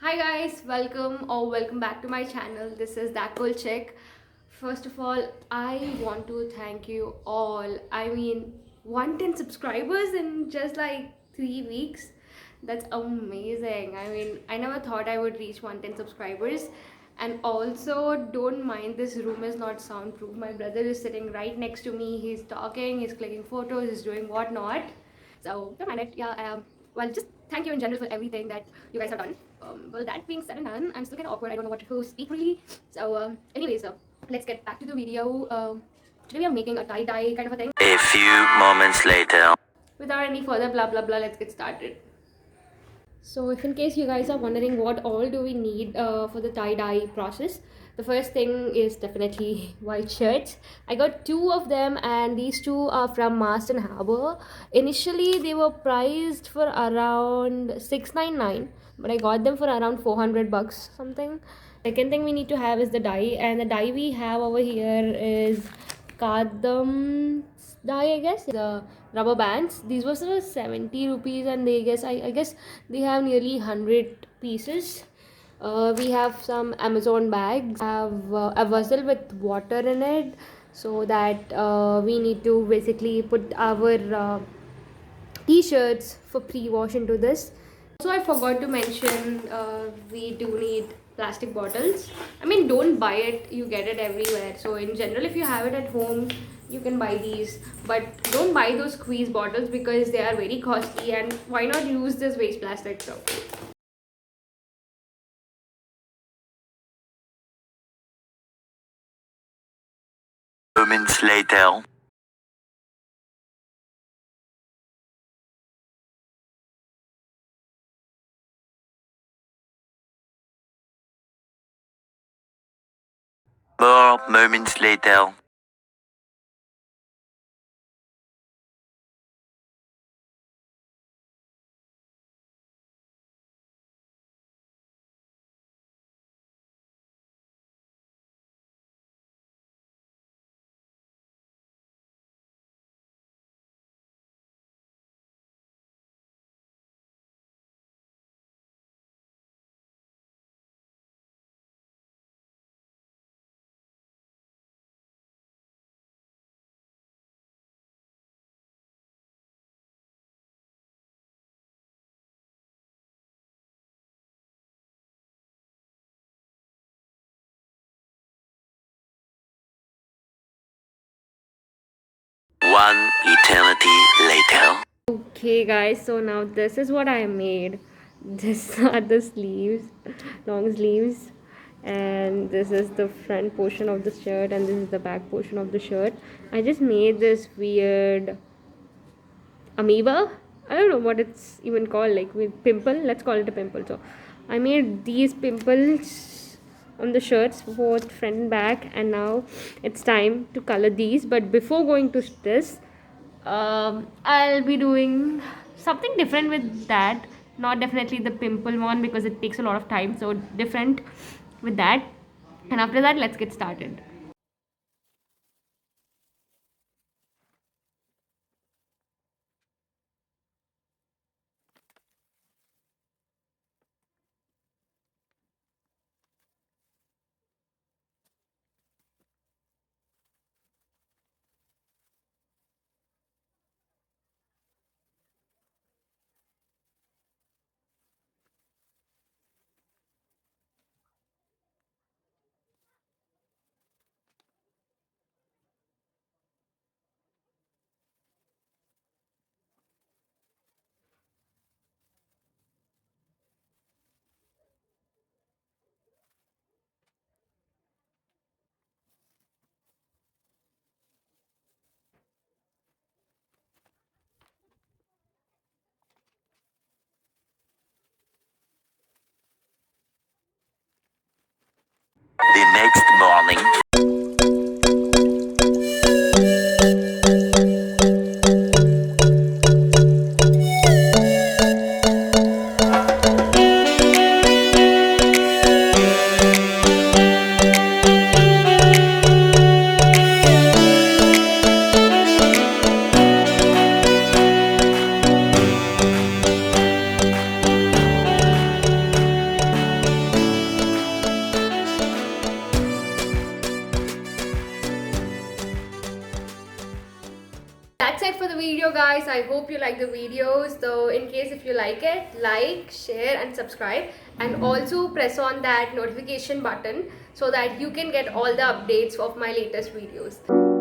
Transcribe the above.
Hi guys, welcome back to my channel. This is that cool chick. First of all, I want to thank you all. I mean, 110 subscribers in just like 3 weeks. That's amazing. I mean, I never thought I would reach 110 subscribers. And also, don't mind, this room is not soundproof. My brother is sitting right next to me. He's talking, he's clicking photos, he's doing whatnot. So don't mind it. Yeah. Well, just thank you in general for everything that you guys have done. Well, that being said and done, I'm still kind of awkward. I don't know what to speak really. So let's get back to the video. Today we are making a tie-dye kind of a thing. A few moments later. Without any further blah blah blah, let's get started. So if in case you guys are wondering what all do we need for the tie-dye process, the first thing is definitely white shirts. I got two of them and these two are from Marston Harbour. Initially they were priced for around 699, but I got them for around 400 bucks something. Second thing we need to have is the dye, and the dye we have over here is Kadam dye, I guess. The rubber bands, these were sort of 70 rupees, and I guess they have nearly 100 pieces. We have some Amazon bags. Have a vessel with water in it, so that we need to basically put our t-shirts for pre-wash into this. Also, I forgot to mention, we do need plastic bottles. I mean, don't buy it, you get it everywhere. So in general, if you have it at home, you can buy these, but don't buy those squeeze bottles because they are very costly, and why not use this waste plastic? So Moments later. More moments later. One eternity later. okay guys, so now this is what I made. This are the sleeves, long sleeves, and this is the front portion of the shirt, and this is the back portion of the shirt. I just made this weird amoeba. I don't know what it's even called, like with pimple. Let's call it a pimple. So I made these pimples on the shirts, both front and back, and now it's time to color these. But before going to this, I'll be doing something different with that. Not definitely the pimple one because it takes a lot of time. So different with that. And after that, let's get started. that's it for the video, guys. I hope you like the videos. So in case if you like it, like, share and subscribe, and also press on that notification button so that you can get all the updates of my latest videos.